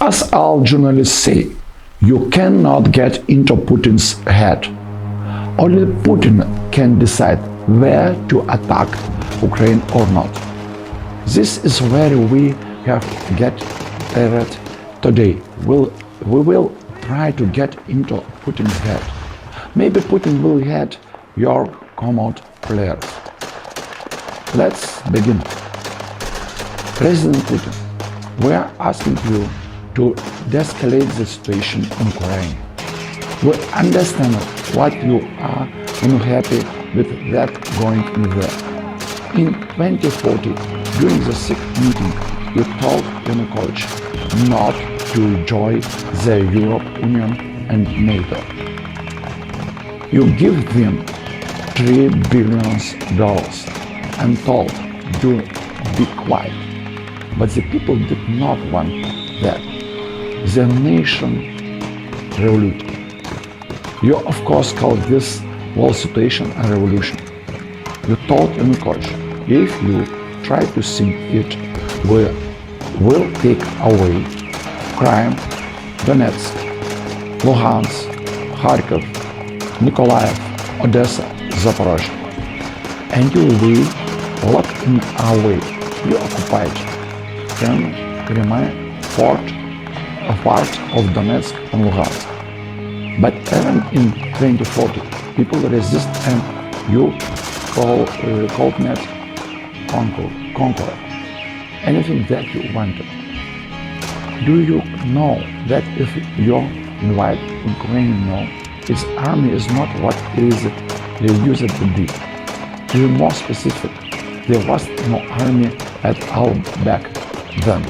As all journalists say, you cannot get into Putin's head. Only Putin can decide where to attack Ukraine or not. This is where we have get at today. We will try to get into Putin's head. Maybe Putin will get your command players. Let's begin. President Putin, we are asking you to de-escalate the situation in Ukraine. We understand what you are unhappy with that going there. In 2040, during the sixth meeting, you told Yanukovych not to join the European Union and NATO. You give them $3 billion and told to be quiet. But the people did not want that. The nation revolution. You of course call this whole situation a revolution. You told Yanukovych, if you try to sing it, we will take away Crimea, Donetsk, Luhansk, Kharkiv, Nikolaev, Odessa, Zaporozhye. And you will be locked in our way. You occupied Crimea, a part of Donetsk and Luhansk. But even in 2040, people resist and you called net conqueror. Anything that you wanted. Do you know that if you invite Ukraine now, its army is not what it used to be? To be more specific, there was no army at all back then.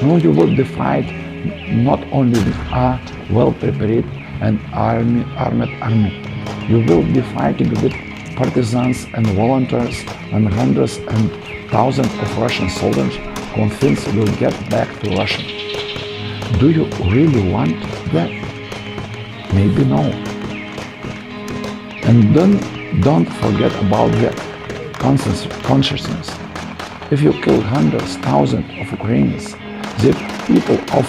Now you will be fight not only with a well-prepared and armed army. You will be fighting with partisans and volunteers and hundreds and thousands of Russian soldiers convinced will get back to Russia. Do you really want that? Maybe no. And don't forget about the consciousness. If you kill hundreds, thousands of Ukrainians, the people of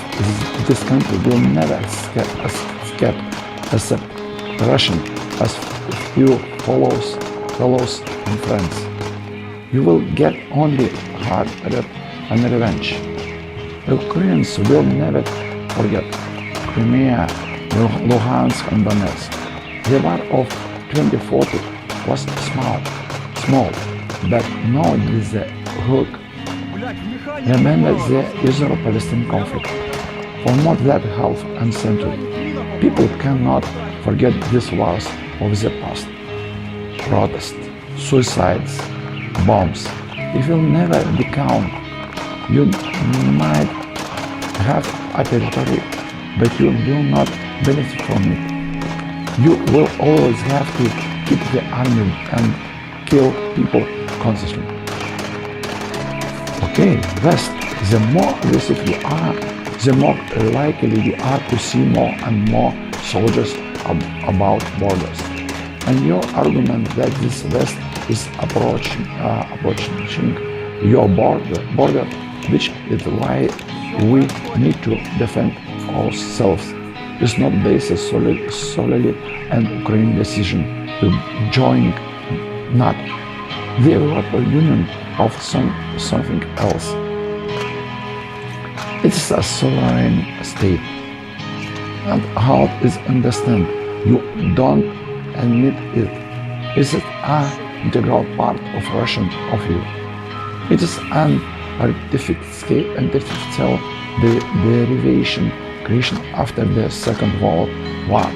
this country will never accept Russian as few fellows and friends. You will get only hard and revenge. Ukrainians will never forget Crimea, Luhansk and Donetsk. The war of 2040 was small, but now it is a hook. Remember the Israel-Palestinian conflict. For more than half a century, people cannot forget these wars of the past. Protests, suicides, bombs. It will never be counted. You might have a territory, but you will not benefit from it. You will always have to keep the army and kill people constantly. Okay, West, the more aggressive you are, the more likely you are to see more and more soldiers about borders. And your argument that this West is approaching your border, which is why we need to defend ourselves, is not based solely on Ukraine's decision to join NATO, the European Union, of something else. It is a sovereign state, and how it is understood, you don't admit it. Is it an integral part of Russian of you? It is an artificial derivation creation after the Second World War,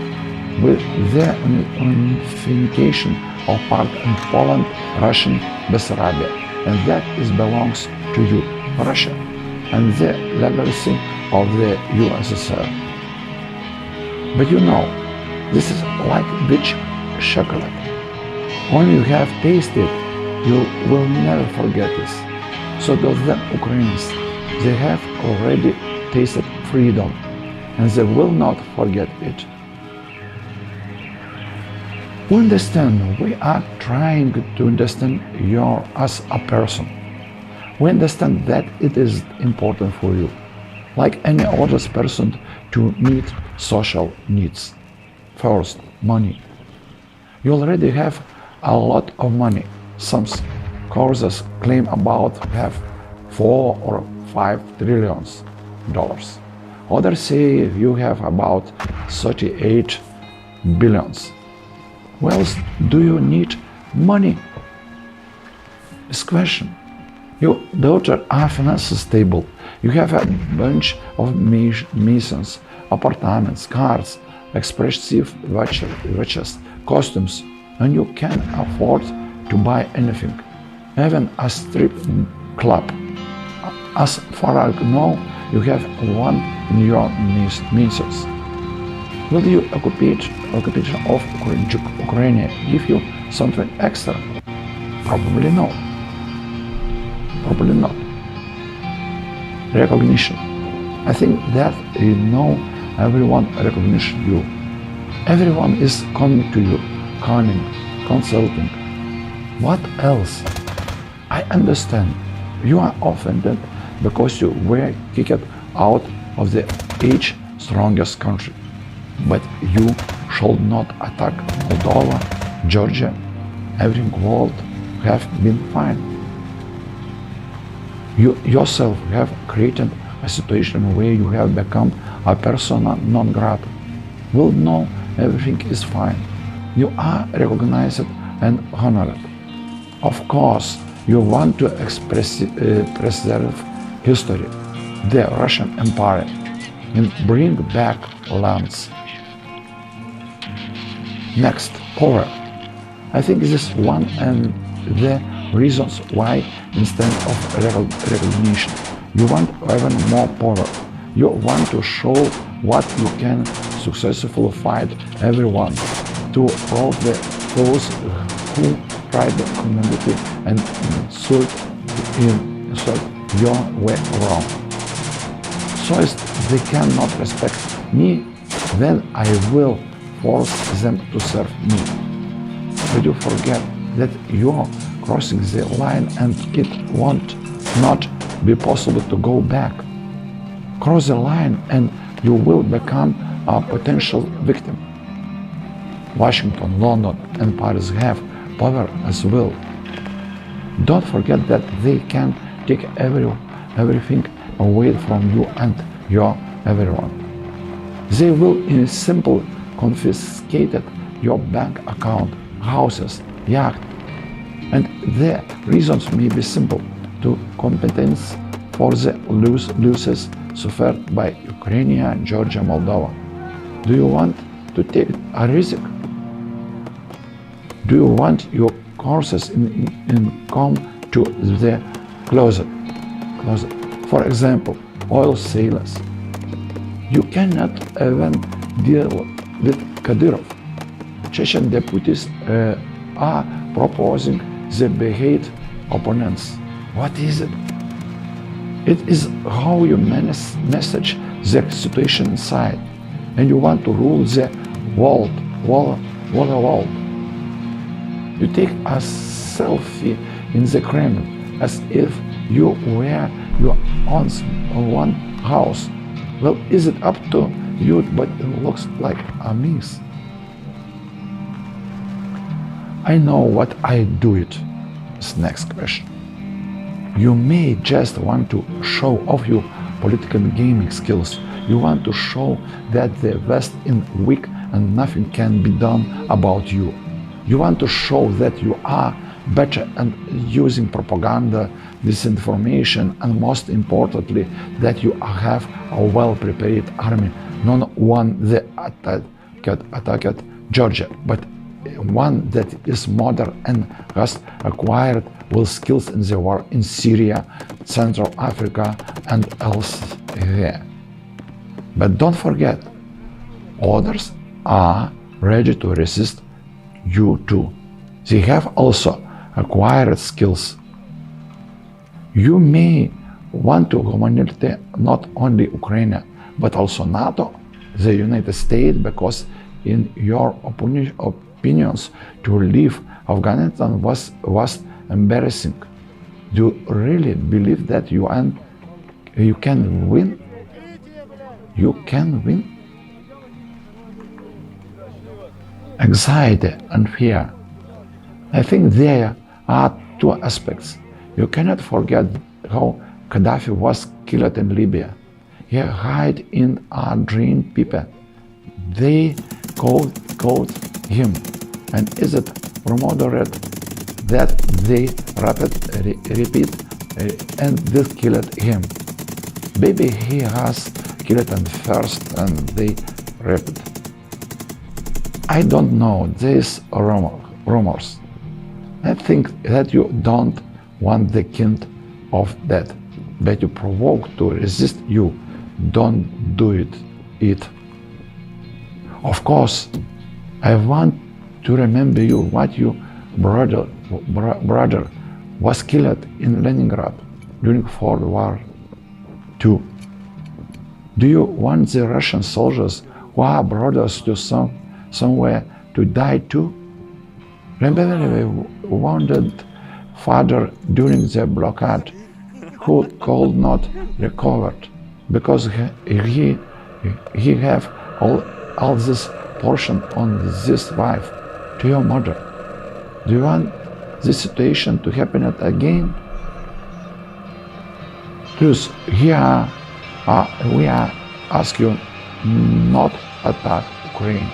with the unification of part in Poland, Russian Bessarabia, and that is belongs to you, Russia, and the legacy of the USSR. But you know, this is like rich chocolate. When you have tasted, you will never forget this. So do the Ukrainians. They have already tasted freedom, and they will not forget it. We understand. We are trying to understand you as a person. We understand that it is important for you. like any other person to meet social needs. First, money. You already have a lot of money. Some courses claim about have 4 or 5 trillions dollars. Others say you have about 38 billions. Well, do you need money? This question. Your daughter are financially stable. You have a bunch of masons, apartments, cars, expressive watches, costumes, and you can afford to buy anything, even a strip club. As far as I know, you have one in your masons. Will your occupation of Ukraine give you something extra? Probably no. Probably not. Recognition. I think that you know everyone recognizes you. Everyone is coming to you, calling, consulting. What else? I understand you are offended because you were kicked out of the age strongest country. But you should not attack Moldova, Georgia. Every world have been fine. You yourself have created a situation where you have become a persona non grata. Will know everything is fine. You are recognized and honored. Of course, you want to preserve history, the Russian Empire, and bring back lands. Next, power. I think this is one and the reasons why instead of recognition, you want even more power. You want to show what you can successfully fight everyone, to prove those who try the community and insult your way around. So as they cannot respect me, then I will force them to serve me. But you forget that you're crossing the line and it won't not be possible to go back. Cross the line and you will become a potential victim. Washington, London, and Paris have power as well. Don't forget that they can take everything away from you and your everyone. They will in simple confiscate your bank account, houses, yacht, and the reasons may be simple: to competence for the losses suffered by Ukraine, Georgia, Moldova. Do you want to take a risk? Do you want your courses in come to the closet? For example, oil sailors. You cannot even deal with Kadyrov. Chechen deputies are proposing the behave opponents. What is it? It is how you message the situation inside, and you want to rule the world. You take a selfie in the Kremlin as if you were your own house. Well, is it up to you? But it looks like a mess. I know what I do it. This next question. You may just want to show off your political gaming skills. You want to show that the West is weak and nothing can be done about you. You want to show that you are better and using propaganda, disinformation, and most importantly, that you have a well-prepared army, not one that attacked Georgia, but one that is modern and has acquired well skills in the war in Syria, Central Africa, and elsewhere. But don't forget, others are ready to resist you too. They have also acquired skills. You may want to dominate not only Ukraine, but also NATO, the United States, because in your opinions, to leave Afghanistan was embarrassing. Do you really believe that you can win? you can win? Anxiety and fear. I think there are two aspects. You cannot forget how Gaddafi was killed in Libya. He hid in a drained pipe. They caught him, and is it rumored that they repeat and this killed him? Maybe he has killed him first and they repeat. I don't know these rumors. I think that you don't want the kind of that, but you provoke to resist you. Don't do it. Of course, I want to remember you what your brother was killed in Leningrad during World War II. Do you want the Russian soldiers who are brothers to somewhere to die too? Remember the wounded father during the blockade who could not recover because he have all this portion on this wife to your mother. Do you want this situation to happen again? Please, here we are ask you not attack Ukraine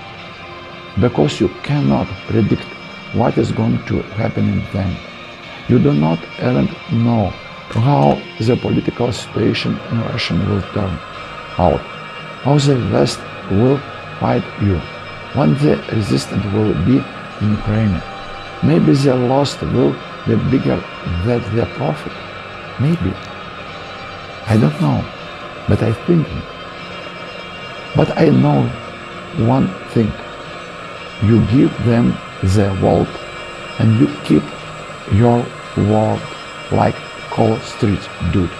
because you cannot predict what is going to happen in them. You do not even know how the political situation in Russia will turn out, how the West will fight you, when the resistance will be in Ukraine. Maybe the loss will be bigger than the profit. Maybe. I don't know, but I'm thinking. But I know one thing. You give them the world and you keep your word like Call Street dude.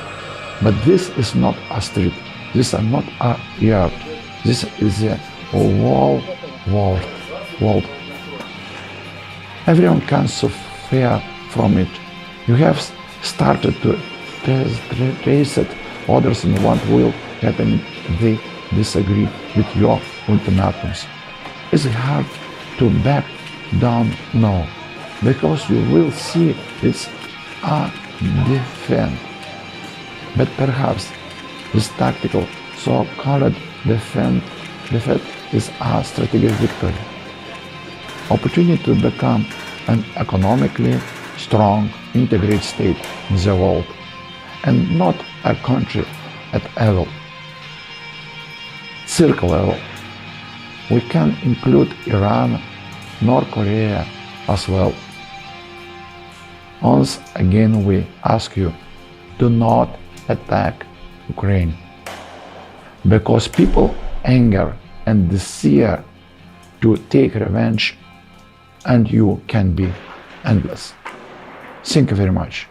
But this is not a street. This is not a yard. This is a whole world. Everyone can suffer from it. You have started to trace it. Others in what will happen they disagree with your ultimatums. It's hard to back down now, because you will see it's a defense. But perhaps this tactical, so-called defense is a strategic victory. Opportunity to become an economically strong, integrated state in the world, and not a country at level, circle level. We can include Iran, North Korea as well. Once again we ask you, do not attack Ukraine, because people anger and desire to take revenge, and you can be endless. Thank you very much.